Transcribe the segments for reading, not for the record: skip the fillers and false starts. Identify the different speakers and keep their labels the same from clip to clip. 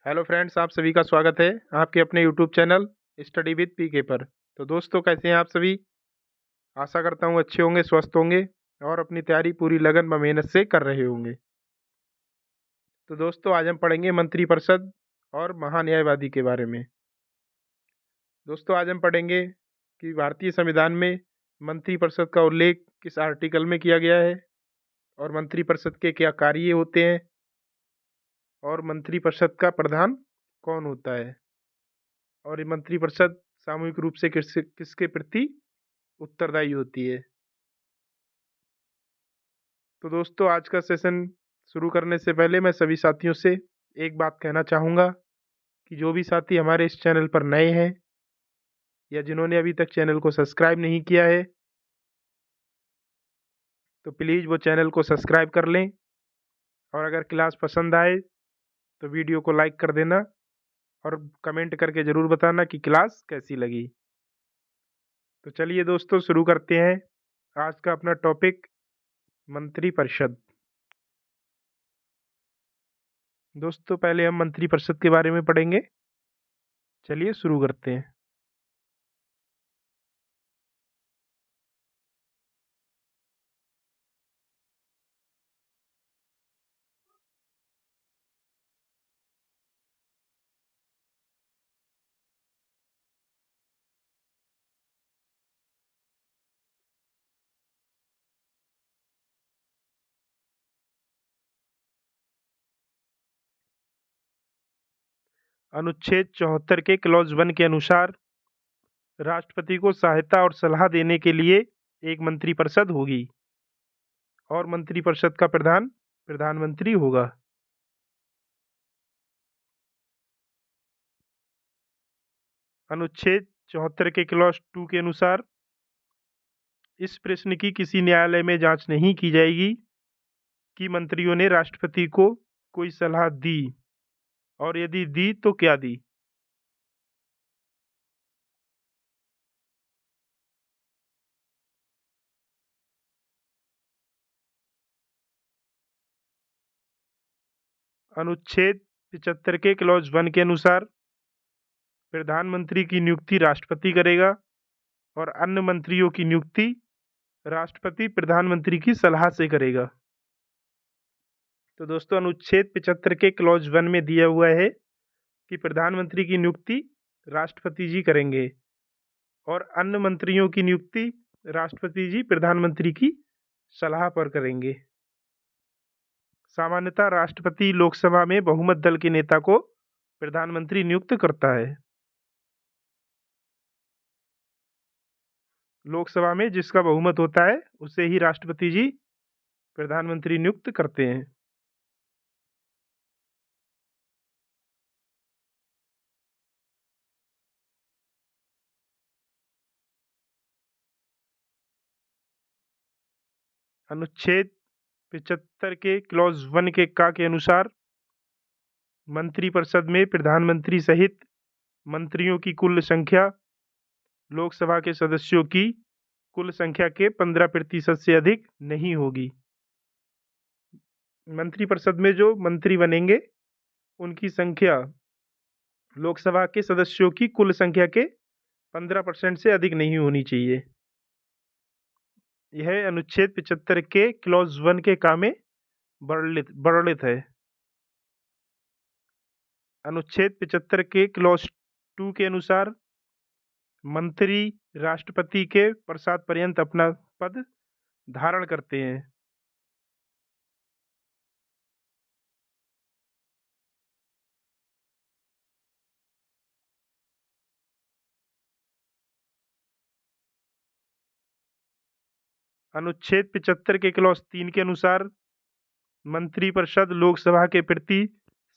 Speaker 1: Hello friends, आप सभी का स्वागत है आपके अपने यूट्यूब चैनल स्टडी विद पीके पर। तो दोस्तों, कैसे हैं आप सभी? आशा करता हूँ अच्छे होंगे, स्वस्थ होंगे और अपनी तैयारी पूरी लगन व मेहनत से कर रहे होंगे। तो दोस्तों, आज हम पढ़ेंगे मंत्रिपरिषद और महान्यायवादी के बारे में। दोस्तों, आज हम पढ़ेंगे कि भारतीय संविधान में मंत्रिपरिषद का उल्लेख किस आर्टिकल में किया गया है और मंत्रिपरिषद के क्या कार्य होते हैं और मंत्रिपरिषद का प्रधान कौन होता है और ये मंत्रिपरिषद सामूहिक रूप से किसके प्रति उत्तरदायी होती है। तो दोस्तों, आज का सेशन शुरू करने से पहले मैं सभी साथियों से एक बात कहना चाहूँगा कि जो भी साथी हमारे इस चैनल पर नए हैं या जिन्होंने अभी तक चैनल को सब्सक्राइब नहीं किया है, तो प्लीज़ वो चैनल को सब्सक्राइब कर लें और अगर क्लास पसंद आए तो वीडियो को लाइक कर देना और कमेंट करके ज़रूर बताना कि क्लास कैसी लगी। तो चलिए दोस्तों, शुरू करते हैं आज का अपना टॉपिक, मंत्रिपरिषद। दोस्तों, पहले हम मंत्रिपरिषद के बारे में पढ़ेंगे। चलिए शुरू करते हैं। अनुच्छेद 74 के क्लॉज 1 के अनुसार राष्ट्रपति को सहायता और सलाह देने के लिए एक मंत्रिपरिषद होगी और मंत्रिपरिषद का प्रधान प्रधानमंत्री होगा। अनुच्छेद 74 के क्लॉज 2 के अनुसार इस प्रश्न की किसी न्यायालय में जांच नहीं की जाएगी कि मंत्रियों ने राष्ट्रपति को कोई सलाह दी और यदि दी तो क्या दी। अनुच्छेद 75 के क्लॉज 1 के अनुसार प्रधानमंत्री की नियुक्ति राष्ट्रपति करेगा और अन्य मंत्रियों की नियुक्ति राष्ट्रपति प्रधानमंत्री की सलाह से करेगा। तो दोस्तों, अनुच्छेद 75 के क्लॉज 1 में दिया हुआ है कि प्रधानमंत्री की नियुक्ति राष्ट्रपति जी करेंगे और अन्य मंत्रियों की नियुक्ति राष्ट्रपति जी प्रधानमंत्री की सलाह पर करेंगे। सामान्यतः राष्ट्रपति लोकसभा में बहुमत दल के नेता को प्रधानमंत्री नियुक्त करता है। लोकसभा में जिसका बहुमत होता है उसे ही राष्ट्रपति जी प्रधानमंत्री नियुक्त करते हैं। अनुच्छेद 75 के क्लॉज 1 के का के अनुसार मंत्रिपरिषद में प्रधानमंत्री सहित मंत्रियों की कुल संख्या लोकसभा के सदस्यों की कुल संख्या के 15% से अधिक नहीं होगी। मंत्रिपरिषद में जो मंत्री बनेंगे उनकी संख्या लोकसभा के सदस्यों की कुल संख्या के 15% से अधिक नहीं होनी चाहिए। यह अनुच्छेद 75 के क्लॉज 1 के का में वर्णित है। अनुच्छेद 75 के क्लॉज 2 के अनुसार मंत्री राष्ट्रपति के प्रसाद पर्यंत अपना पद धारण करते हैं। अनुच्छेद 75 के क्लॉज 3 के अनुसार मंत्रिपरिषद लोकसभा के प्रति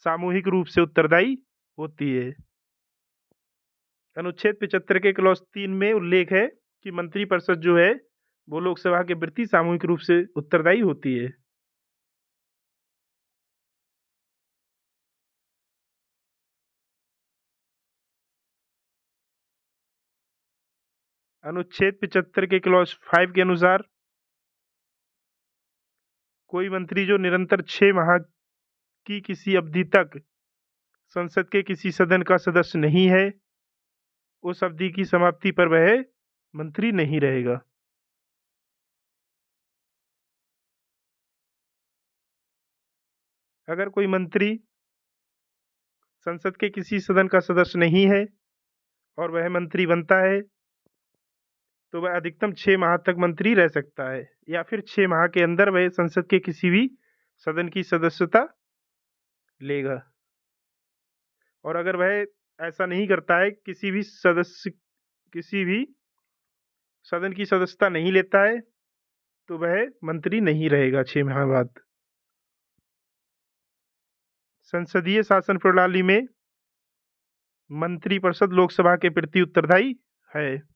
Speaker 1: सामूहिक रूप से उत्तरदायी होती है। अनुच्छेद 75 के क्लॉज 3 में उल्लेख है कि मंत्रिपरिषद जो है वो लोकसभा के प्रति सामूहिक रूप से उत्तरदायी होती है। अनुच्छेद 75 के क्लॉज 5 के अनुसार कोई मंत्री जो निरंतर 6 माह की किसी अवधि तक संसद के किसी सदन का सदस्य नहीं है, उस अवधि की समाप्ति पर वह मंत्री नहीं रहेगा। अगर कोई मंत्री संसद के किसी सदन का सदस्य नहीं है और वह मंत्री बनता है, तो वह अधिकतम 6 माह तक मंत्री रह सकता है, या फिर 6 माह के अंदर वह संसद के किसी भी सदन की सदस्यता लेगा। और अगर वह ऐसा नहीं करता है, किसी भी सदन की सदस्यता नहीं लेता है, तो वह मंत्री नहीं रहेगा 6 माह बाद। संसदीय शासन प्रणाली में मंत्रिपरिषद लोकसभा के प्रति उत्तरदायी है।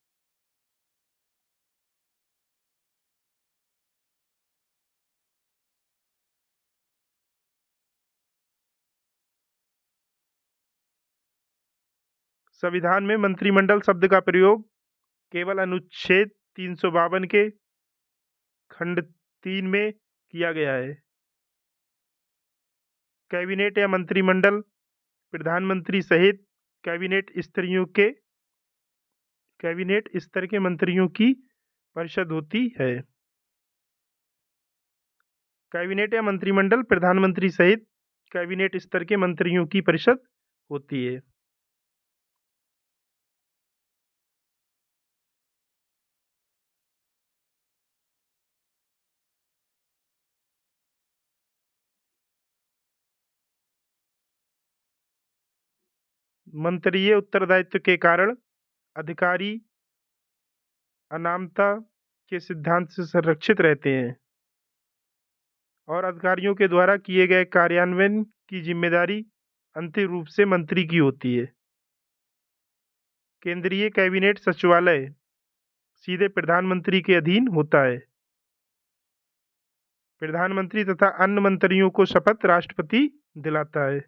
Speaker 1: संविधान में मंत्रिमंडल शब्द का प्रयोग केवल अनुच्छेद 352 के खंड 3 में किया गया है। कैबिनेट या मंत्रिमंडल प्रधानमंत्री सहित कैबिनेट स्तर के मंत्रियों की परिषद होती है। कैबिनेट या मंत्रिमंडल प्रधानमंत्री सहित कैबिनेट स्तर के मंत्रियों की परिषद होती है। मंत्रीय उत्तरदायित्व के कारण अधिकारी अनामता के सिद्धांत से संरक्षित रहते हैं और अधिकारियों के द्वारा किए गए कार्यान्वयन की जिम्मेदारी अंतिम रूप से मंत्री की होती है। केंद्रीय कैबिनेट सचिवालय सीधे प्रधानमंत्री के अधीन होता है। प्रधानमंत्री तथा अन्य मंत्रियों को शपथ राष्ट्रपति दिलाता है।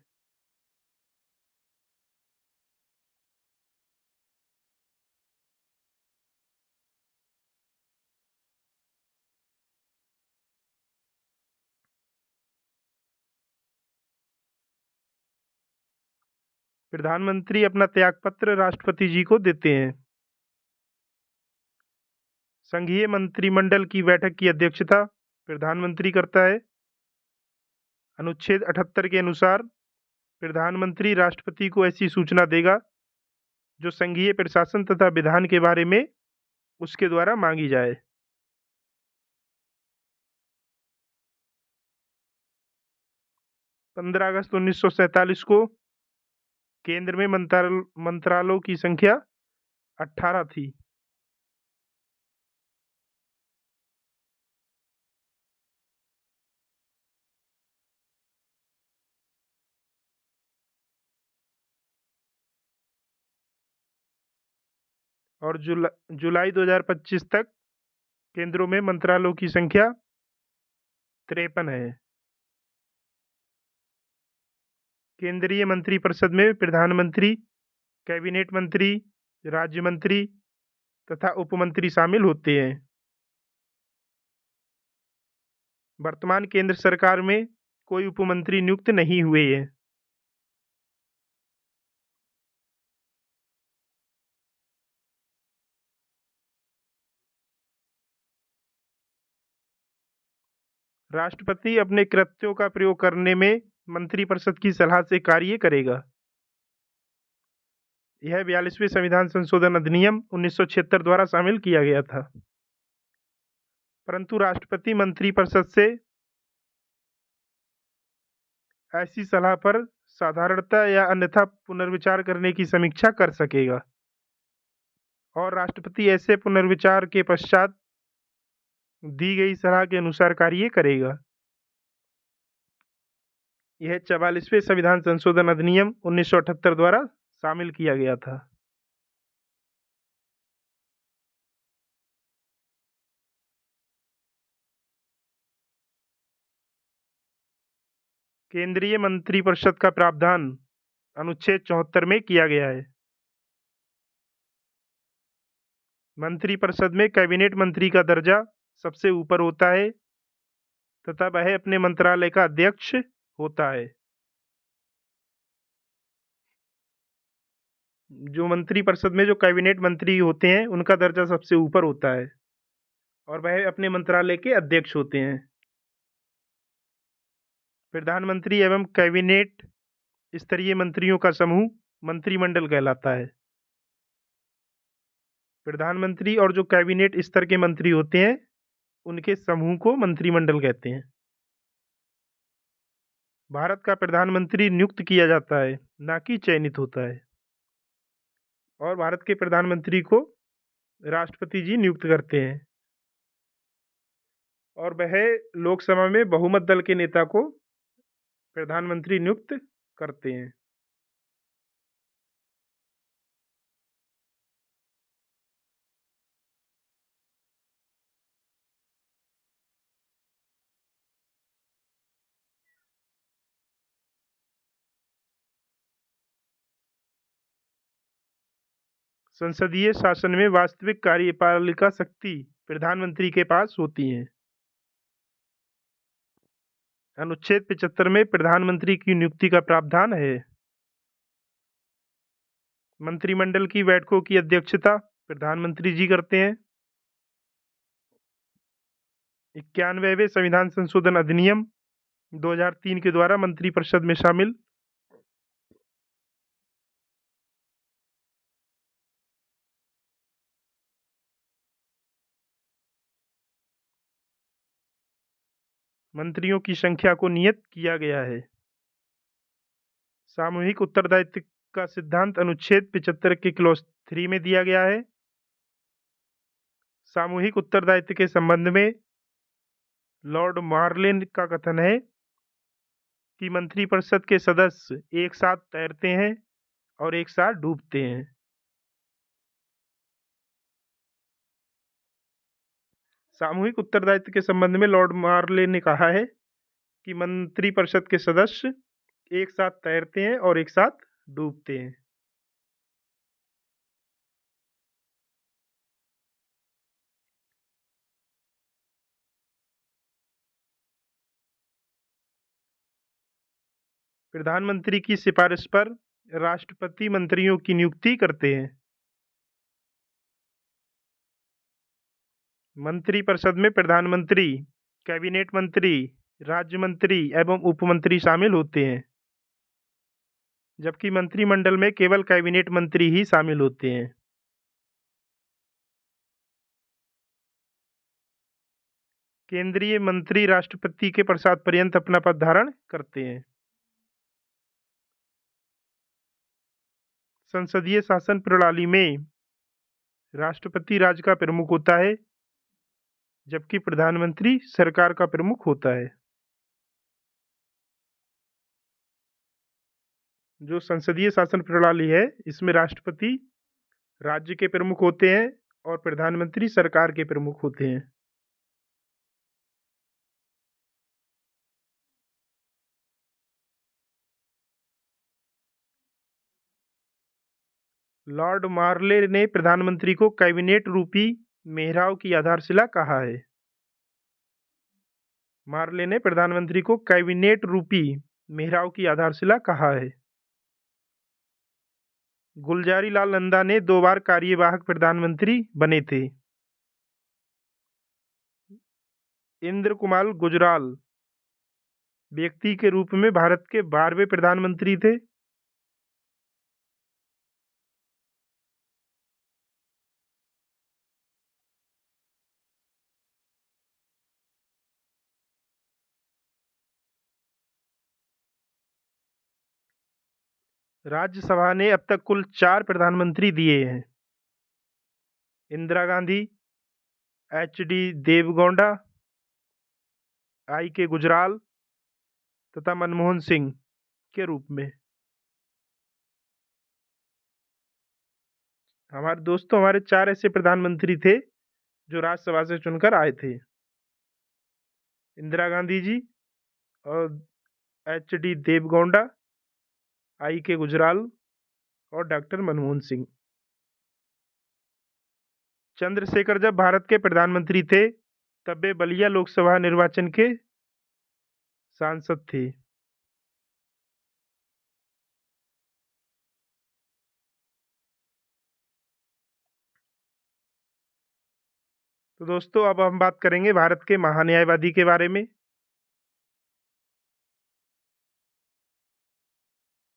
Speaker 1: प्रधानमंत्री अपना त्यागपत्र राष्ट्रपति जी को देते हैं। संघीय मंत्रिमंडल की बैठक की अध्यक्षता प्रधानमंत्री करता है। अनुच्छेद 78 के अनुसार प्रधानमंत्री राष्ट्रपति को ऐसी सूचना देगा जो संघीय प्रशासन तथा विधान के बारे में उसके द्वारा मांगी जाए। पंद्रह अगस्त 1947 को केंद्र में मंत्रालयों की संख्या 18 थी। और जुलाई 2025 तक केंद्रों में मंत्रालयों की संख्या 53 है। केंद्रीय मंत्रिपरिषद में प्रधानमंत्री, कैबिनेट मंत्री, राज्य मंत्री तथा उपमंत्री शामिल होते हैं। वर्तमान केंद्र सरकार में कोई उपमंत्री नियुक्त नहीं हुए हैं। राष्ट्रपति अपने कृत्यों का प्रयोग करने में मंत्रिपरिषद की सलाह से कार्य करेगा। यह 42वें संविधान संशोधन अधिनियम 1976 द्वारा शामिल किया गया था। परंतु राष्ट्रपति मंत्रिपरिषद से ऐसी सलाह पर साधारणतः या अन्यथा पुनर्विचार करने की समीक्षा कर सकेगा और राष्ट्रपति ऐसे पुनर्विचार के पश्चात दी गई सलाह के अनुसार कार्य करेगा। यह 44वें संविधान संशोधन अधिनियम 1978 द्वारा शामिल किया गया था। केंद्रीय मंत्रिपरिषद का प्रावधान अनुच्छेद 74 में किया गया है। मंत्रिपरिषद में कैबिनेट मंत्री का दर्जा सबसे ऊपर होता है तथा वह अपने मंत्रालय का अध्यक्ष होता है। जो मंत्रिपरिषद में जो कैबिनेट मंत्री होते हैं उनका दर्जा सबसे ऊपर होता है और वह अपने मंत्रालय के अध्यक्ष होते हैं। प्रधानमंत्री एवं कैबिनेट स्तरीय मंत्रियों का समूह मंत्रिमंडल कहलाता है। प्रधानमंत्री और जो कैबिनेट स्तर के मंत्री होते हैं उनके समूह को मंत्रिमंडल कहते हैं। भारत का प्रधानमंत्री नियुक्त किया जाता है, ना कि चयनित होता है। और भारत के प्रधानमंत्री को राष्ट्रपति जी नियुक्त करते हैं और वह लोकसभा में बहुमत दल के नेता को प्रधानमंत्री नियुक्त करते हैं। संसदीय शासन में वास्तविक कार्यपालिका शक्ति प्रधानमंत्री के पास होती है। अनुच्छेद 75 में प्रधानमंत्री की नियुक्ति का प्रावधान है। मंत्रिमंडल की बैठकों की अध्यक्षता प्रधानमंत्री जी करते हैं। 91वें संविधान संशोधन अधिनियम 2003 के द्वारा मंत्रिपरिषद में शामिल मंत्रियों की संख्या को नियत किया गया है। सामूहिक उत्तरदायित्व का सिद्धांत अनुच्छेद 75 के क्लॉज 3 में दिया गया है। सामूहिक उत्तरदायित्व के संबंध में लॉर्ड मार्लेन का कथन है कि मंत्रिपरिषद के सदस्य एक साथ तैरते हैं और एक साथ डूबते हैं। सामूहिक उत्तरदायित्व के संबंध में लॉर्ड मार्लेन ने कहा है कि मंत्रिपरिषद के सदस्य एक साथ तैरते हैं और एक साथ डूबते हैं। प्रधानमंत्री की सिफारिश पर राष्ट्रपति मंत्रियों की नियुक्ति करते हैं। मंत्रिपरिषद में प्रधानमंत्री, कैबिनेट मंत्री, राज्य मंत्री एवं उपमंत्री शामिल होते हैं, जबकि मंत्रिमंडल में केवल कैबिनेट मंत्री ही शामिल होते हैं। केंद्रीय मंत्री राष्ट्रपति के प्रसाद पर्यंत अपना पद धारण करते हैं। संसदीय शासन प्रणाली में राष्ट्रपति राज्य का प्रमुख होता है, जबकि प्रधानमंत्री सरकार का प्रमुख होता है। जो संसदीय शासन प्रणाली है इसमें राष्ट्रपति राज्य के प्रमुख होते हैं और प्रधानमंत्री सरकार के प्रमुख होते हैं। लॉर्ड मार्ले ने प्रधानमंत्री को कैबिनेट रूपी मेहराव की आधारशिला कहा है। मार्ले ने प्रधानमंत्री को कैबिनेट रूपी मेहराव की आधारशिला कहा है। गुलजारी लाल नंदा ने 2 बार कार्यवाहक प्रधानमंत्री बने थे। इंद्र कुमार गुजराल व्यक्ति के रूप में भारत के 12वें प्रधानमंत्री थे। राज्यसभा ने अब तक कुल 4 प्रधानमंत्री दिए हैं। इंदिरा गांधी, एच.डी. देवगौड़ा, आई.के. गुजराल तथा मनमोहन सिंह के रूप में। हमारे 4 ऐसे प्रधानमंत्री थे जो राज्यसभा से चुनकर आए थे। इंदिरा गांधी जी और एच.डी. देवगौड़ा, आई.के. गुजराल और डॉक्टर मनमोहन सिंह। चंद्रशेखर जब भारत के प्रधानमंत्री थे तब वे बलिया लोकसभा निर्वाचन के सांसद थे। तो दोस्तों अब हम बात करेंगे भारत के महान्यायवादी के बारे में।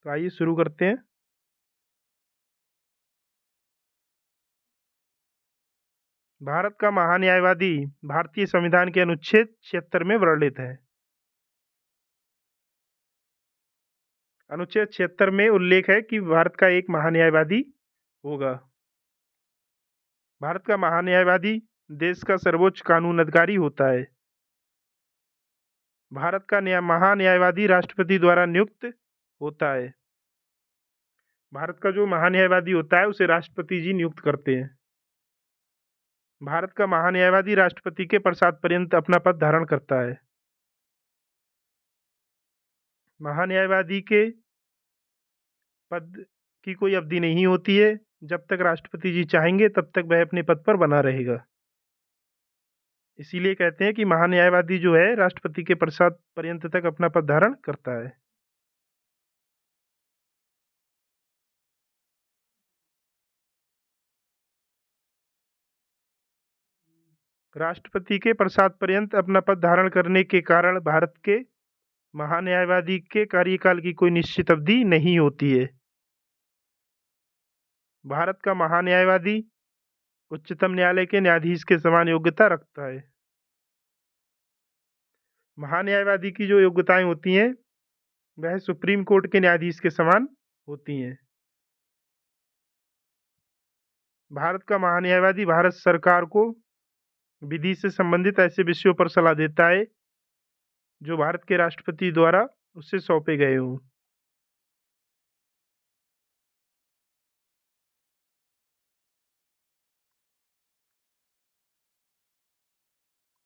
Speaker 1: तो आइए शुरू करते हैं। भारत का महान्यायवादी भारतीय संविधान के अनुच्छेद 76 में वर्णित है। अनुच्छेद 76 में उल्लेख है कि भारत का एक महान्यायवादी होगा। भारत का महान्यायवादी देश का सर्वोच्च कानून अधिकारी होता है। भारत का महान्यायवादी राष्ट्रपति द्वारा नियुक्त होता है। भारत का जो महान्यायवादी होता है उसे राष्ट्रपति जी नियुक्त करते हैं। भारत का महान्यायवादी राष्ट्रपति के प्रसाद पर्यंत अपना पद धारण करता है। महान्यायवादी के पद की कोई अवधि नहीं होती है। जब तक राष्ट्रपति जी चाहेंगे तब तक वह अपने पद पर बना रहेगा। इसीलिए कहते हैं कि महान्यायवादी जो है राष्ट्रपति के प्रसाद पर्यंत तक अपना पद धारण करता है। राष्ट्रपति के प्रसाद पर्यंत अपना पद धारण करने के कारण भारत के महान्यायवादी के कार्यकाल की कोई निश्चित अवधि नहीं होती है। भारत का महान्यायवादी उच्चतम न्यायालय के न्यायाधीश के समान योग्यता रखता है। महान्यायवादी की जो योग्यताएं होती हैं वह सुप्रीम कोर्ट के न्यायाधीश के समान होती हैं। भारत का महान्यायवादी भारत सरकार को विधि से संबंधित ऐसे विषयों पर सलाह देता है जो भारत के राष्ट्रपति द्वारा उससे सौंपे गए हों।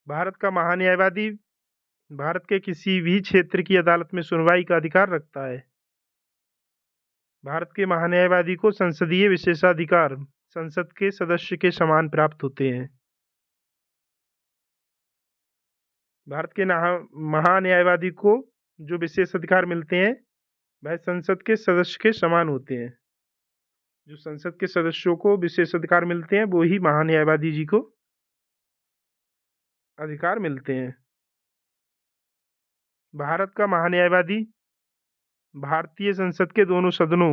Speaker 1: भारत का महान्यायवादी भारत के किसी भी क्षेत्र की अदालत में सुनवाई का अधिकार रखता है। भारत के महान्यायवादी को संसदीय विशेषाधिकार संसद के सदस्य के समान प्राप्त होते हैं। भारत के महान्यायवादी को जो विशेष अधिकार मिलते हैं वह संसद के सदस्य के समान होते हैं। जो संसद के सदस्यों को विशेष अधिकार मिलते हैं वो ही महान्यायवादी जी को अधिकार मिलते हैं। भारत का महान्यायवादी भारतीय संसद के दोनों सदनों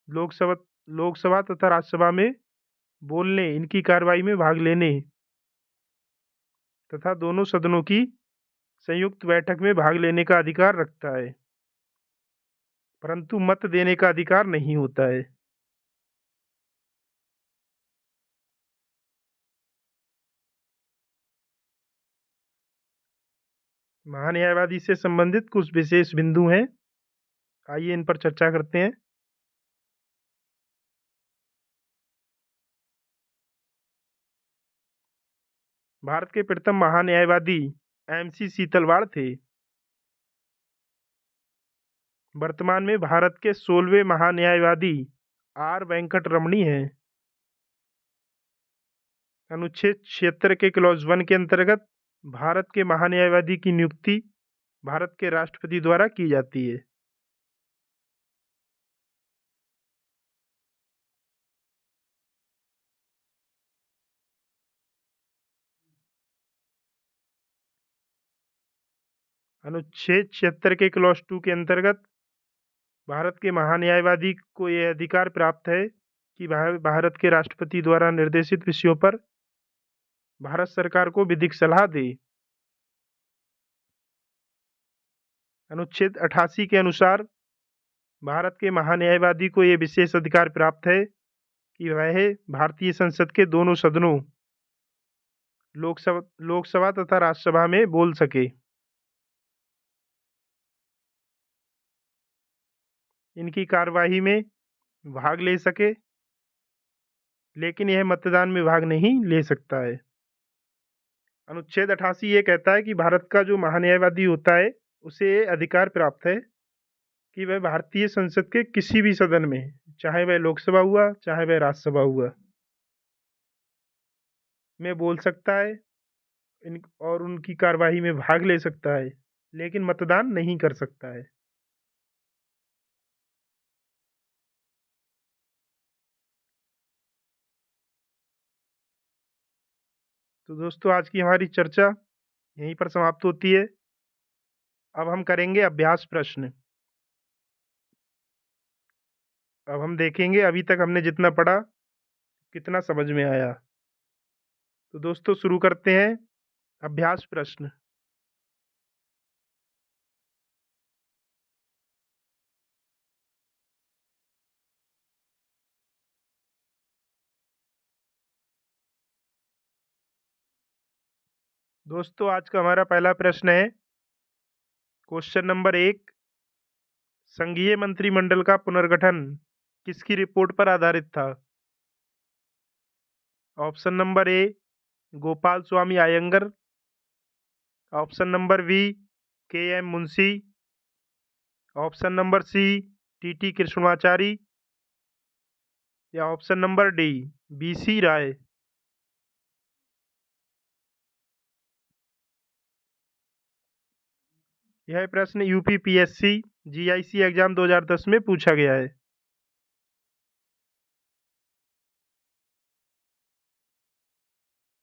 Speaker 1: लोकसभा लोकसभा तथा राज्यसभा में बोलने, इनकी कार्रवाई में भाग लेने तथा दोनों सदनों की संयुक्त बैठक में भाग लेने का अधिकार रखता है, परंतु मत देने का अधिकार नहीं होता है। महान्यायवादी से संबंधित कुछ विशेष बिंदु हैं, आइए इन पर चर्चा करते हैं। भारत के प्रथम महान्यायवादी एमसी सीतलवाड़ थे। वर्तमान में भारत के 16वें महान्यायवादी आर वेंकट रमणी हैं। अनुच्छेद 76 के क्लॉज 1 के अंतर्गत भारत के महान्यायवादी की नियुक्ति भारत के राष्ट्रपति द्वारा की जाती है। अनुच्छेद 76 के क्लॉज 2 के अंतर्गत भारत के महान्यायवादी को यह अधिकार प्राप्त है कि वह भारत के राष्ट्रपति द्वारा निर्देशित विषयों पर भारत सरकार को विधिक सलाह दे। अनुच्छेद 88 के अनुसार भारत के महान्यायवादी को यह विशेष अधिकार प्राप्त है कि वह भारतीय संसद के दोनों सदनों लोकसभा तथा राज्यसभा में बोल सके। इनकी कार्यवाही में भाग ले सके, लेकिन यह मतदान में भाग नहीं ले सकता है। अनुच्छेद 88 ये कहता है कि भारत का जो महान्यायवादी होता है उसे ये अधिकार प्राप्त है कि वह भारतीय संसद के किसी भी सदन में, चाहे वह लोकसभा हुआ चाहे वह राज्यसभा हुआ, में बोल सकता है और उनकी कार्यवाही में भाग ले सकता है, लेकिन मतदान नहीं कर सकता है। तो दोस्तों आज की हमारी चर्चा यहीं पर समाप्त होती है। अब हम करेंगे अभ्यास प्रश्न। अब हम देखेंगे अभी तक हमने जितना पढ़ा कितना समझ में आया। तो दोस्तों शुरू करते हैं अभ्यास प्रश्न। दोस्तों आज का हमारा पहला प्रश्न है क्वेश्चन नंबर 1। संघीय मंत्रिमंडल का पुनर्गठन किसकी रिपोर्ट पर आधारित था? Option number A Gopal Swami Ayyangar, option number B K M Munshi, option number C T Krishnamachari या option number D B C Roy. यह प्रश्न यूपीपीएससी जीआईसी एग्जाम 2010 में पूछा गया है।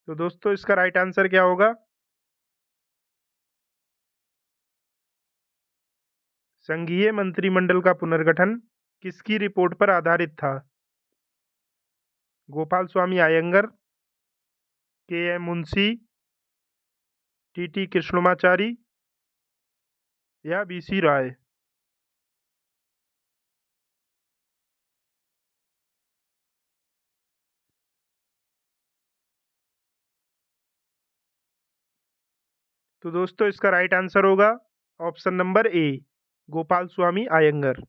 Speaker 1: तो दोस्तों इसका राइट आंसर क्या होगा? संघीय मंत्रिमंडल का पुनर्गठन किसकी रिपोर्ट पर आधारित था? गोपाल स्वामी आयंगर, के एम मुंशी, टी कृष्णमाचारी या बीसी राय। तो दोस्तों इसका राइट आंसर होगा option number A Gopal Swami Iyengar.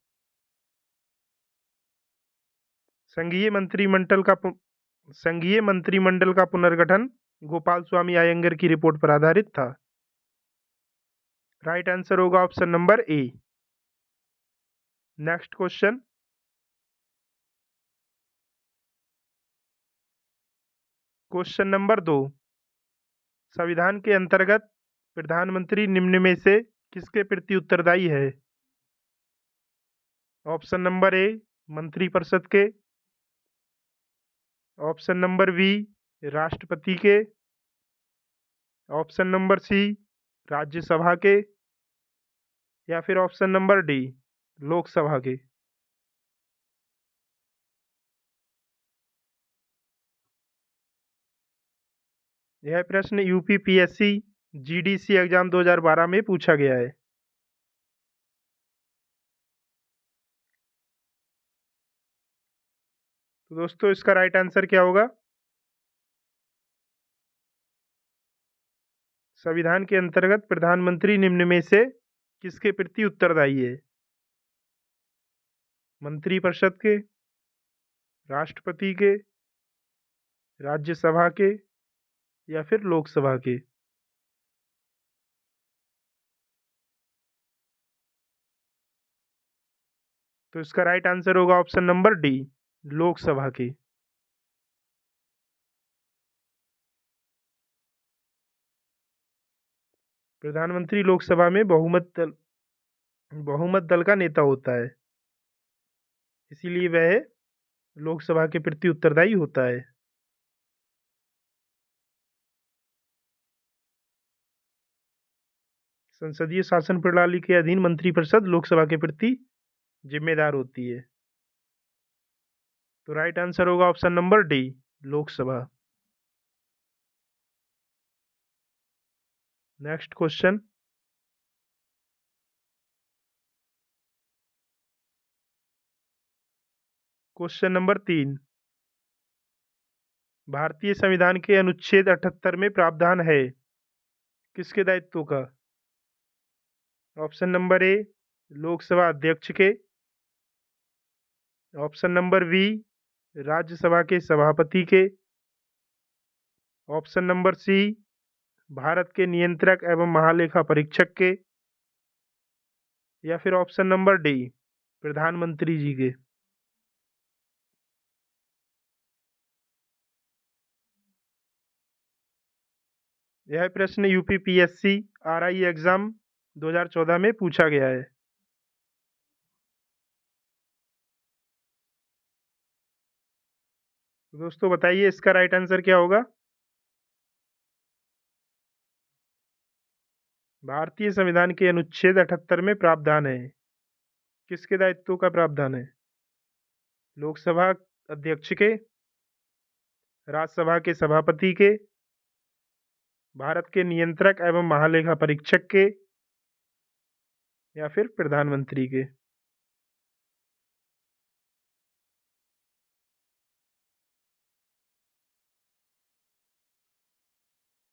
Speaker 1: संघीय मंत्रिमंडल का पुनर्गठन गोपाल स्वामी आयंगर की रिपोर्ट पर आधारित था। राइट आंसर होगा ऑप्शन नंबर ए। Next question. Question number 2। संविधान के अंतर्गत प्रधानमंत्री निम्न में से किसके प्रति उत्तरदायी है? ऑप्शन नंबर ए मंत्रिपरिषद के, ऑप्शन नंबर बी राष्ट्रपति के, ऑप्शन नंबर सी राज्यसभा के या फिर ऑप्शन नंबर डी लोकसभा के। यह प्रश्न यूपीपीएससी जीडीसी एग्जाम 2012 में पूछा गया है। तो दोस्तों इसका राइट आंसर क्या होगा? संविधान के अंतर्गत प्रधानमंत्री निम्न में से किसके प्रति उत्तरदायी है? मंत्रिपरिषद के, राष्ट्रपति के, राज्यसभा के या फिर लोकसभा के। तो इसका राइट आंसर होगा ऑप्शन नंबर डी लोकसभा के। प्रधानमंत्री लोकसभा में बहुमत दल का नेता होता है, इसीलिए वह लोकसभा के प्रति उत्तरदायी होता है। संसदीय शासन प्रणाली के अधीन मंत्रिपरिषद लोकसभा के प्रति जिम्मेदार होती है। तो राइट आंसर होगा option number D Lok Sabha. Next question. Question number 3। भारतीय संविधान के अनुच्छेद 78 में प्रावधान है किसके दायित्व का? ऑप्शन नंबर ए लोकसभा अध्यक्ष के, ऑप्शन नंबर बी राज्यसभा के सभापति के, ऑप्शन नंबर सी भारत के नियंत्रक एवं महालेखा परीक्षक के या फिर ऑप्शन नंबर डी प्रधानमंत्री जी के। यह प्रश्न यूपीपीएससी आरआई एग्जाम 2014 में पूछा गया है। तो दोस्तों बताइए इसका राइट आंसर क्या होगा? भारतीय संविधान के अनुच्छेद 78 में प्रावधान है। किसके दायित्वों का प्रावधान है? लोकसभा अध्यक्ष के, राज्यसभा के सभापति के, भारत के नियंत्रक एवं महालेखा परीक्षक के, या फिर प्रधानमंत्री के।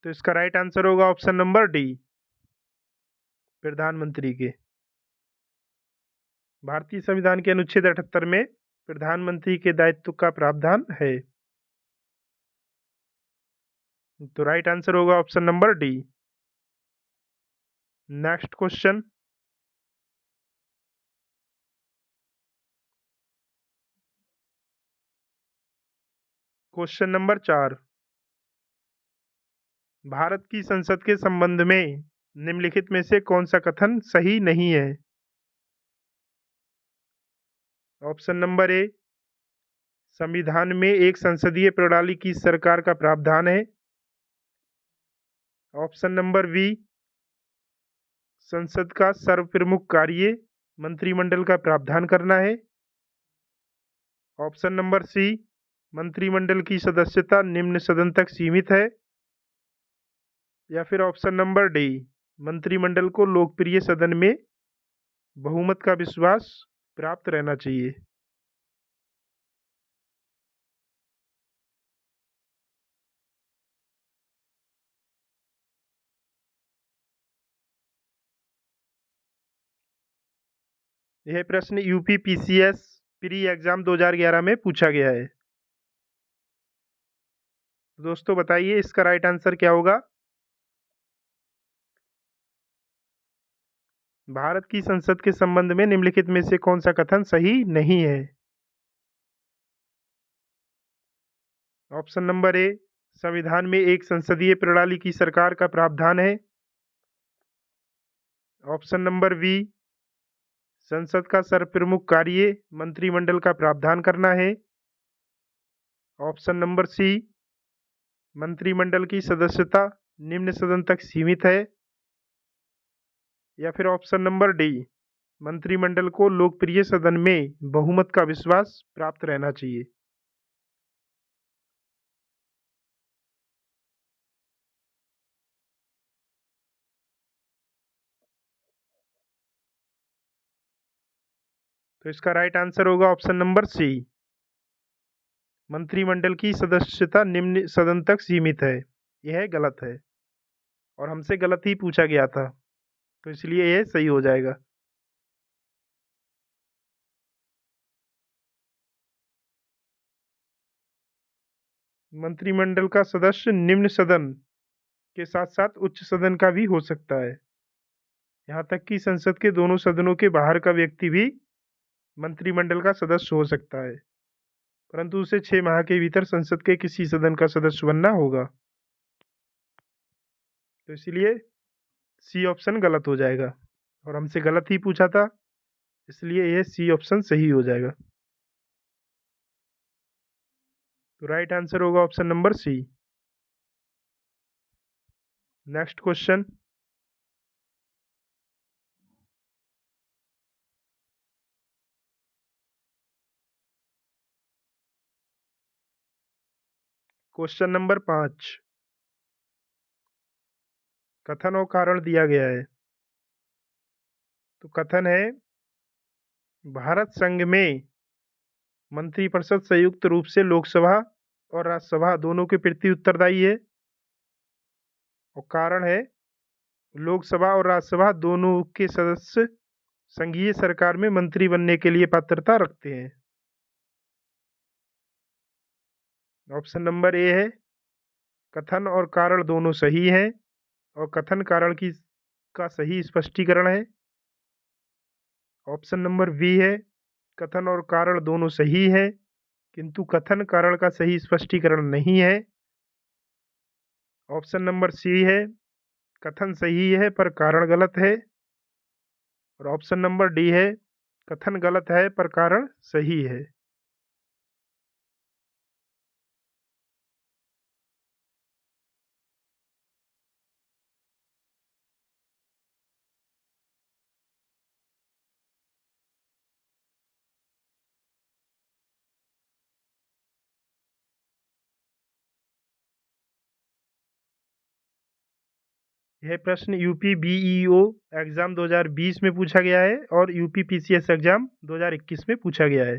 Speaker 1: तो इसका राइट आंसर होगा ऑप्शन नंबर डी, प्रधानमंत्री के। भारतीय संविधान के अनुच्छेद 78 में प्रधानमंत्री के दायित्व का प्रावधान है। तो राइट आंसर होगा option number D. Next question. Question number 4। Bharat की संसद के संबंध में निम्नलिखित में से कौन सा कथन सही नहीं है? ऑप्शन नंबर ए, संविधान में एक संसदीय प्रणाली की सरकार का प्रावधान है। ऑप्शन नंबर बी, संसद का सर्वप्रमुख कार्य मंत्रिमंडल का प्रावधान करना है। ऑप्शन नंबर सी, मंत्रिमंडल की सदस्यता निम्न सदन तक सीमित है। या फिर ऑप्शन नंबर डी, मंत्रिमंडल को लोकप्रिय सदन में बहुमत का विश्वास प्राप्त रहना चाहिए। यह प्रश्न यूपी पीसीएस प्री एग्जाम 2011 में पूछा गया है। दोस्तों बताइए इसका राइट आंसर क्या होगा? भारत की संसद के संबंध में निम्नलिखित में से कौन सा कथन सही नहीं है? ऑप्शन नंबर ए, संविधान में एक संसदीय प्रणाली की सरकार का प्रावधान है। ऑप्शन नंबर बी, संसद का सर्वप्रमुख कार्य मंत्रिमंडल का प्रावधान करना है। ऑप्शन नंबर सी, मंत्रिमंडल की सदस्यता निम्न सदन तक सीमित है। या फिर ऑप्शन नंबर डी, मंत्रिमंडल को लोकप्रिय सदन में बहुमत का विश्वास प्राप्त रहना चाहिए। तो इसका राइट आंसर होगा ऑप्शन नंबर सी, मंत्रिमंडल की सदस्यता निम्न सदन तक सीमित है। यह गलत है और हमसे गलत ही पूछा गया था, तो इसलिए यह सही हो जाएगा। मंत्रिमंडल का सदस्य निम्न सदन के साथ साथ उच्च सदन का भी हो सकता है। यहाँ तक कि संसद के दोनों सदनों के बाहर का व्यक्ति भी मंत्रिमंडल का सदस्य हो सकता है, परंतु उसे 6 माह के भीतर संसद के किसी सदन का सदस्य बनना होगा। तो इसलिए सी ऑप्शन गलत हो जाएगा और हमसे गलत ही पूछा था, इसलिए यह सी ऑप्शन सही हो जाएगा। तो राइट आंसर होगा option number C. Next question. Question number 5, कथन और कारण दिया गया है। तो कथन है, भारत संघ में मंत्रिपरिषद संयुक्त रूप से लोकसभा और राज्यसभा दोनों के प्रति उत्तरदायी है। और कारण है, लोकसभा और राज्यसभा दोनों के सदस्य संघीय सरकार में मंत्री बनने के लिए पात्रता रखते हैं। ऑप्शन नंबर ए है, कथन और कारण दोनों सही हैं और कथन कारण की का सही स्पष्टीकरण है। ऑप्शन नंबर बी है, कथन और कारण दोनों सही है किंतु कथन कारण का सही स्पष्टीकरण नहीं है। ऑप्शन नंबर सी है, कथन सही है पर कारण गलत है। और ऑप्शन नंबर डी है, कथन गलत है पर कारण सही है। यह प्रश्न यूपी बीईओ एग्जाम 2020 में पूछा गया है और यूपी पीसीएस एग्जाम 2021 में पूछा गया है।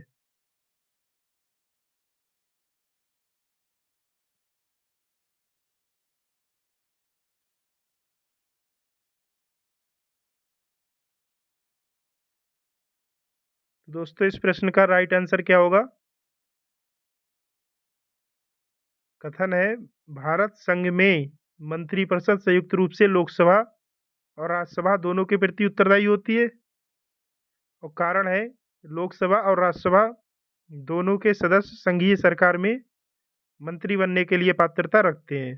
Speaker 1: दोस्तों इस प्रश्न का राइट आंसर क्या होगा? कथन है भारत संघ में मंत्रिपरिषद संयुक्त रूप से लोकसभा और राज्यसभा दोनों के प्रति उत्तरदायी होती है। और कारण है लोकसभा और राज्यसभा दोनों के सदस्य संघीय सरकार में मंत्री बनने के लिए पात्रता रखते हैं।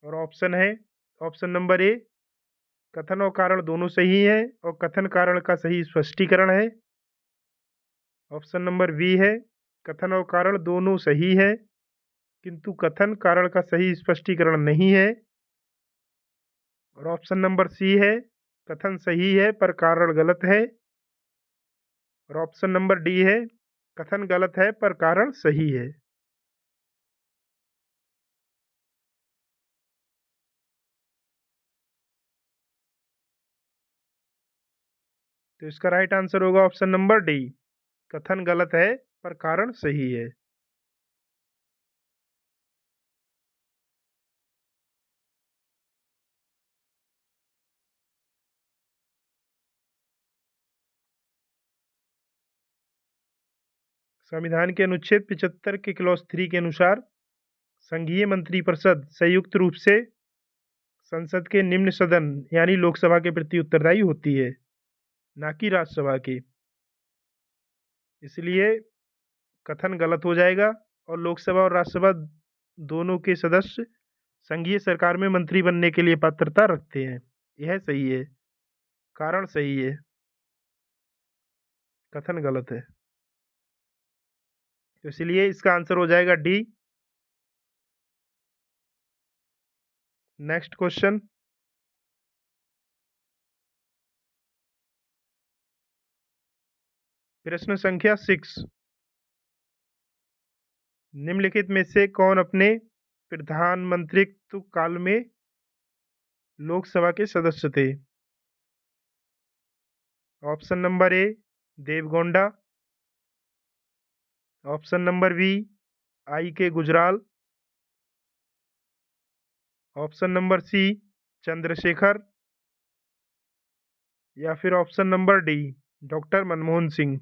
Speaker 1: और ऑप्शन है ऑप्शन नंबर ए, कथन और कारण दोनों सही है और कथन कारण का सही स्पष्टीकरण है। ऑप्शन नंबर बी है, कथन और कारण दोनों सही है किंतु कथन कारण का सही स्पष्टीकरण नहीं है। और ऑप्शन नंबर सी है, कथन सही है पर कारण गलत है। और ऑप्शन नंबर डी है, कथन गलत है पर कारण सही है। तो इसका राइट आंसर होगा ऑप्शन नंबर डी, कथन गलत है पर कारण सही है। संविधान के अनुच्छेद 75 के क्लॉज 3 के अनुसार संघीय मंत्रिपरिषद संयुक्त रूप से संसद के निम्न सदन यानी लोकसभा के प्रति उत्तरदायी होती है, ना कि राज्यसभा के। इसलिए कथन गलत हो जाएगा और लोकसभा और राज्यसभा दोनों के सदस्य संघीय सरकार में मंत्री बनने के लिए पात्रता रखते हैं। यह सही है, कारण सही है, कथन गलत है। तो इसलिए इसका आंसर हो जाएगा डी। नेक्स्ट क्वेश्चन, प्रश्न संख्या 6, निम्नलिखित में से कौन अपने प्रधानमंत्रित्व काल में लोकसभा के सदस्य थे? Option number A, Deve Gowda. Option number B, I K Gujral. Option number C, Chandrashekhar. या फिर option number D, doctor Manmohan Singh.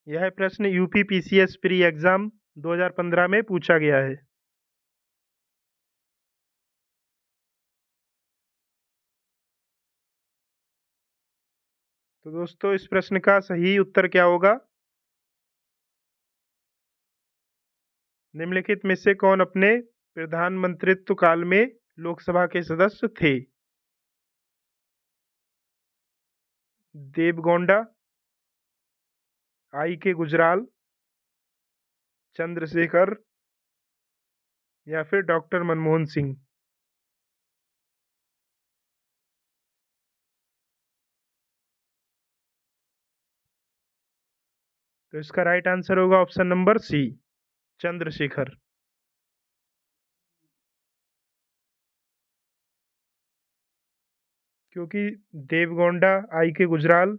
Speaker 1: यह प्रश्न यूपी पीसीएस प्री एग्जाम 2015 में पूछा गया है। तो दोस्तों इस प्रश्न का सही उत्तर क्या होगा? निम्नलिखित में से कौन अपने प्रधानमंत्रित्व काल में लोकसभा के सदस्य थे? देवगौड़ा, आई के गुजराल, चंद्रशेखर या फिर डॉक्टर मनमोहन सिंह। तो इसका राइट आंसर होगा ऑप्शन नंबर सी, चंद्रशेखर। क्योंकि देवगौड़ा, आई के गुजराल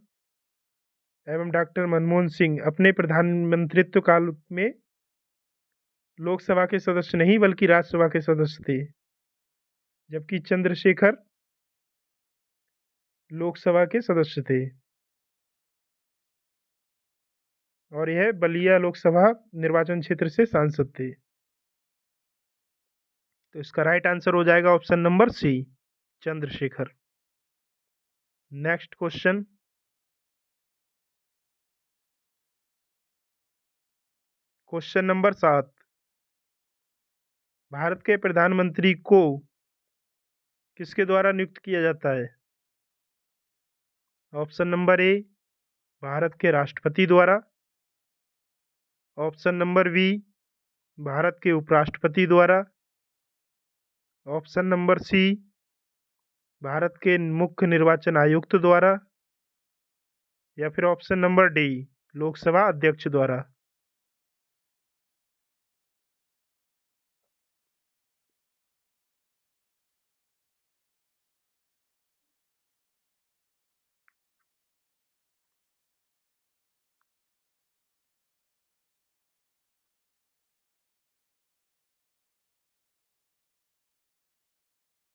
Speaker 1: एवं डॉक्टर मनमोहन सिंह अपने प्रधानमंत्रित्व काल में लोकसभा के सदस्य नहीं बल्कि राज्यसभा के सदस्य थे, जबकि चंद्रशेखर लोकसभा के सदस्य थे और यह बलिया लोकसभा निर्वाचन क्षेत्र से सांसद थे। तो इसका राइट आंसर हो जाएगा option number C, Chandrashekhar. Next question, question number 7, Bharat के प्रधानमंत्री को किसके द्वारा नियुक्त किया जाता है? ऑप्शन नंबर ए, भारत के राष्ट्रपति द्वारा। ऑप्शन नंबर बी, भारत के उपराष्ट्रपति द्वारा। ऑप्शन नंबर सी, भारत के मुख्य निर्वाचन आयुक्त द्वारा। या फिर ऑप्शन नंबर डी, लोकसभा अध्यक्ष द्वारा।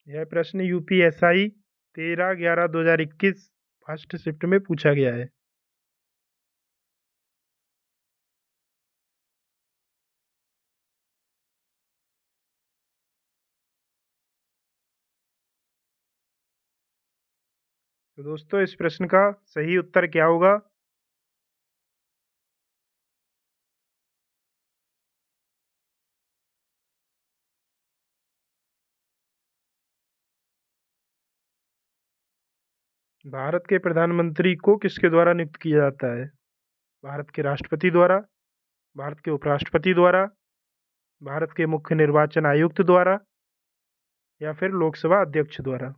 Speaker 1: यह प्रश्न यूपीएसआई 13/11/2021 फर्स्ट शिफ्ट में पूछा गया है। तो दोस्तों इस प्रश्न का सही उत्तर क्या होगा? भारत के प्रधानमंत्री को किसके द्वारा नियुक्त किया जाता है? भारत के राष्ट्रपति द्वारा, भारत के उपराष्ट्रपति द्वारा, भारत के मुख्य निर्वाचन आयुक्त द्वारा या फिर लोकसभा अध्यक्ष द्वारा।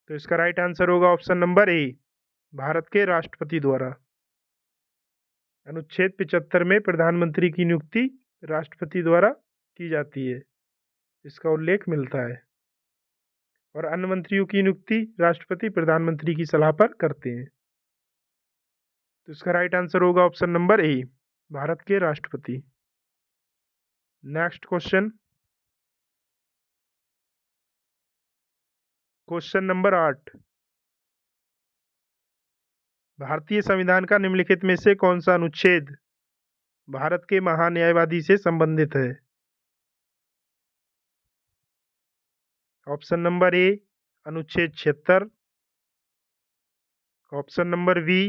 Speaker 1: तो इसका राइट आंसर होगा ऑप्शन नंबर ए, भारत के राष्ट्रपति द्वारा। अनुच्छेद 75 में प्रधानमंत्री की नियुक्ति राष्ट्रपति द्वारा की जाती है, इसका उल्लेख मिलता है। और अन्य मंत्रियों की नियुक्ति राष्ट्रपति प्रधानमंत्री की सलाह पर करते हैं। तो इसका राइट आंसर होगा ऑप्शन नंबर ए, भारत के राष्ट्रपति। Next question, question number 8। भारतीय संविधान का निम्नलिखित में से कौन सा अनुच्छेद भारत के महान्यायवादी से संबंधित है? ऑप्शन नंबर ए, अनुच्छेद 76। ऑप्शन नंबर बी,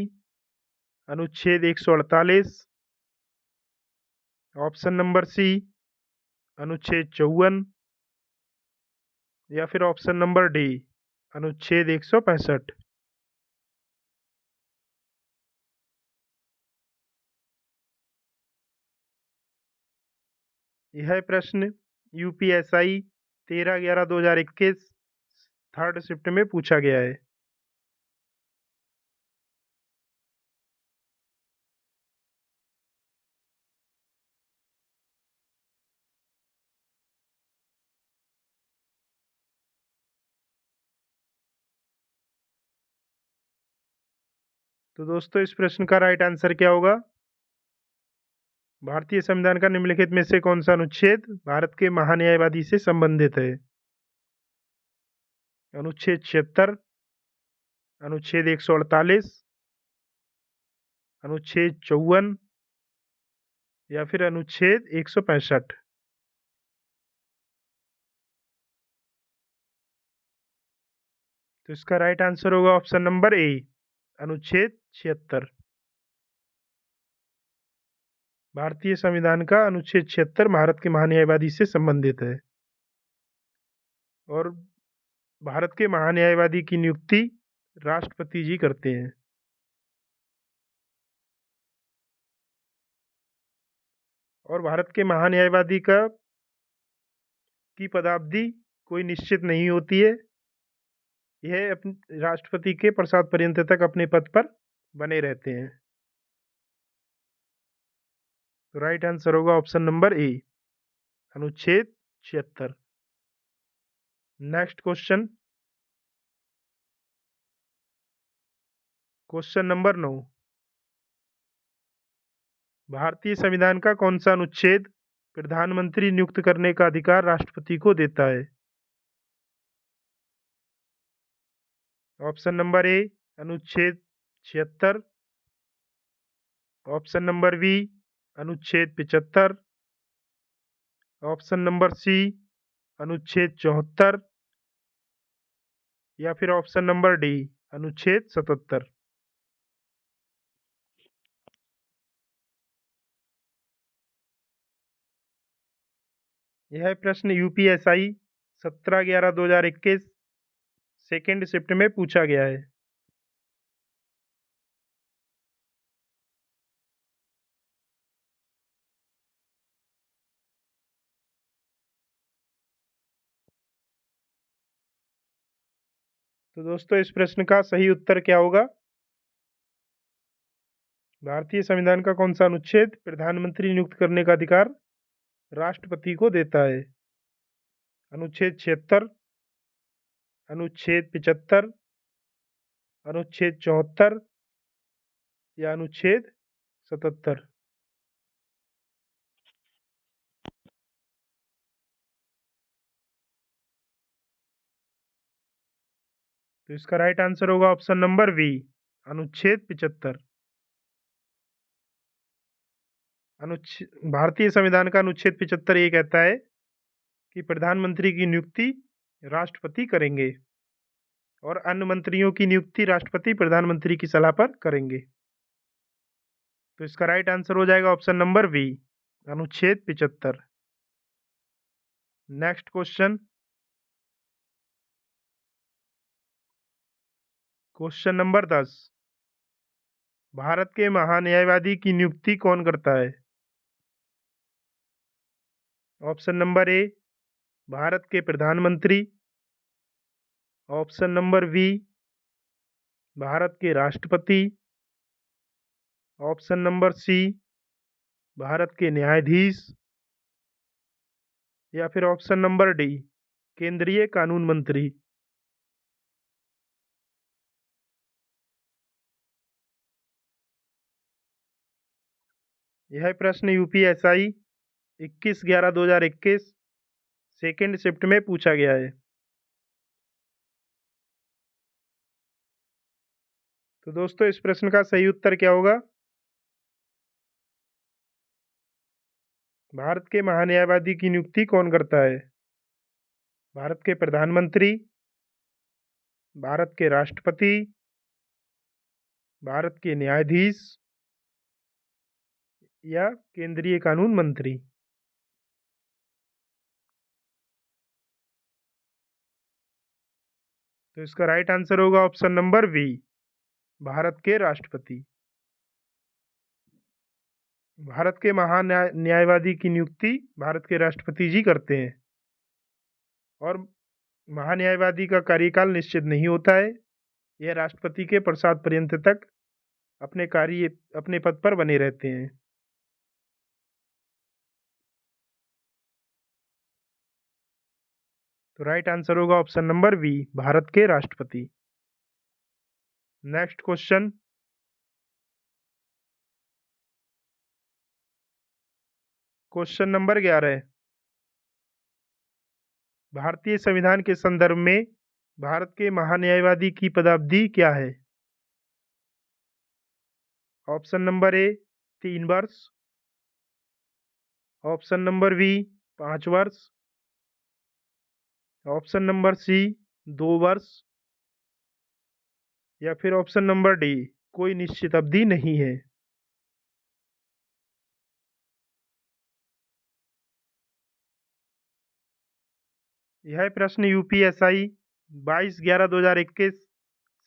Speaker 1: अनुच्छेद 148। ऑप्शन नंबर सी, अनुच्छेद 54 या फिर ऑप्शन नंबर डी, अनुच्छेद 165। यह प्रश्न यूपीएसआई 13/11/2021 थर्ड शिफ्ट में पूछा गया है। तो दोस्तों इस प्रश्न का राइट आंसर क्या होगा? भारतीय संविधान का निम्नलिखित में से कौन सा अनुच्छेद भारत के महान्यायवादी से संबंधित है? अनुच्छेद 76, अनुच्छेद 148, अनुच्छेद 54 या फिर अनुच्छेद 165। तो इसका राइट आंसर होगा ऑप्शन नंबर ए, अनुच्छेद 76। भारतीय संविधान का अनुच्छेद 76 भारत के महान्यायवादी से संबंधित है। और भारत के महान्यायवादी की नियुक्ति राष्ट्रपति जी करते हैं। और भारत के महान्यायवादी की पदावधि कोई निश्चित नहीं होती है। यह अपने राष्ट्रपति के प्रसाद पर्यंत तक अपने पद पर बने रहते हैं। तो राइट आंसर होगा ऑप्शन नंबर ए, अनुच्छेद 76। Next question, question number 9। भारतीय संविधान का कौन सा अनुच्छेद प्रधानमंत्री नियुक्त करने का अधिकार राष्ट्रपति को देता है? ऑप्शन नंबर ए, अनुच्छेद 76। ऑप्शन नंबर बी, अनुच्छेद 75। ऑप्शन नंबर सी, अनुच्छेद 74 या फिर ऑप्शन नंबर डी, अनुच्छेद 77। यह प्रश्न यूपीएसआई 17/11/2021 सेकेंड शिफ्ट में पूछा गया है। तो दोस्तों इस प्रश्न का सही उत्तर क्या होगा? भारतीय संविधान का कौन सा अनुच्छेद प्रधानमंत्री नियुक्त करने का अधिकार राष्ट्रपति को देता है? अनुच्छेद 76, अनुच्छेद 75, अनुच्छेद 74 या अनुच्छेद 77? तो इसका राइट आंसर होगा ऑप्शन नंबर बी, अनुच्छेद 75। अनुच्छेद भारतीय संविधान का अनुच्छेद 75 ये कहता है कि प्रधानमंत्री की नियुक्ति राष्ट्रपति करेंगे और अन्य मंत्रियों की नियुक्ति राष्ट्रपति प्रधानमंत्री की सलाह पर करेंगे। तो इसका राइट आंसर हो जाएगा ऑप्शन नंबर बी, अनुच्छेद 75। Next question, question number 10। Bharat के महान्यायवादी की नियुक्ति कौन करता है? ऑप्शन नंबर ए, भारत के प्रधानमंत्री। ऑप्शन नंबर बी, भारत के राष्ट्रपति। ऑप्शन नंबर सी, भारत के न्यायाधीश। या फिर ऑप्शन नंबर डी, केंद्रीय कानून मंत्री। यह प्रश्न यूपीएसआई 21/11/2021 सेकेंड शिफ्ट में पूछा गया है। तो दोस्तों इस प्रश्न का सही उत्तर क्या होगा? भारत के महान्यायवादी की नियुक्ति कौन करता है? भारत के प्रधानमंत्री, भारत के राष्ट्रपति, भारत के न्यायाधीश या केंद्रीय कानून मंत्री। तो इसका राइट आंसर होगा ऑप्शन नंबर बी, भारत के राष्ट्रपति। भारत के न्यायवादी की नियुक्ति भारत के राष्ट्रपति जी करते हैं और महान्यायवादी का कार्यकाल निश्चित नहीं होता है। यह राष्ट्रपति के प्रसाद पर्यंत तक अपने पद पर बने रहते हैं। तो राइट आंसर होगा ऑप्शन नंबर बी, भारत के राष्ट्रपति। Next question, question number 11। भारतीय संविधान के संदर्भ में भारत के महान्यायवादी की पदावधि क्या है? ऑप्शन नंबर ए 3 वर्ष। ऑप्शन नंबर बी 5 वर्ष। ऑप्शन नंबर सी 2 वर्ष या फिर ऑप्शन नंबर डी, कोई निश्चित अवधि नहीं है। यह प्रश्न यूपीएसआई 22/11/2021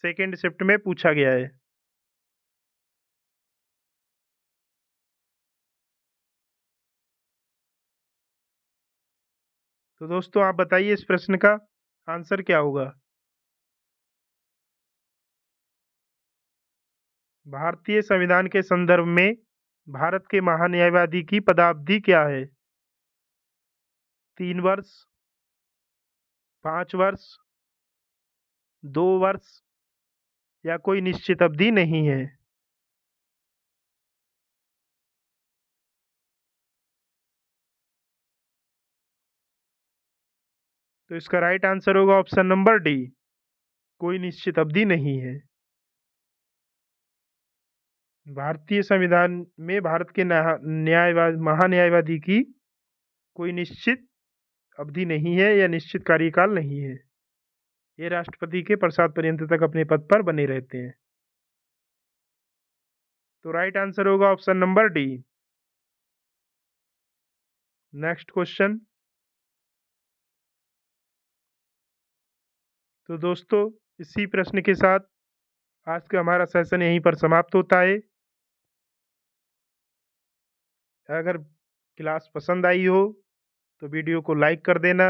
Speaker 1: सेकेंड शिफ्ट में पूछा गया है। तो दोस्तों आप बताइए इस प्रश्न का आंसर क्या होगा? भारतीय संविधान के संदर्भ में भारत के महान्यायवादी की पदावधि क्या है? 3 वर्ष, 5 वर्ष, 2 वर्ष या कोई निश्चित अवधि नहीं है। तो इसका राइट आंसर होगा ऑप्शन नंबर डी, कोई निश्चित अवधि नहीं है। भारतीय संविधान में भारत के महान्यायवादी की कोई निश्चित अवधि नहीं है या निश्चित कार्यकाल नहीं है। ये राष्ट्रपति के प्रसाद पर्यंत तक अपने पद पर बने रहते हैं। तो राइट आंसर होगा option number D. Next question, तो दोस्तों इसी प्रश्न के साथ आज का हमारा सेशन यहीं पर समाप्त होता है। अगर क्लास पसंद आई हो तो वीडियो को लाइक कर देना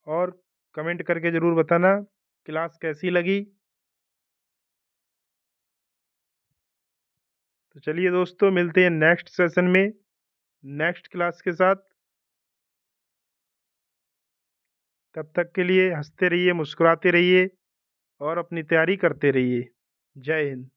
Speaker 1: और कमेंट करके ज़रूर बताना क्लास कैसी लगी। तो चलिए दोस्तों, मिलते हैं नेक्स्ट सेशन में नेक्स्ट क्लास के साथ। तब तक के लिए हंसते रहिए, मुस्कुराते रहिए और अपनी तैयारी करते रहिए। जय हिंद।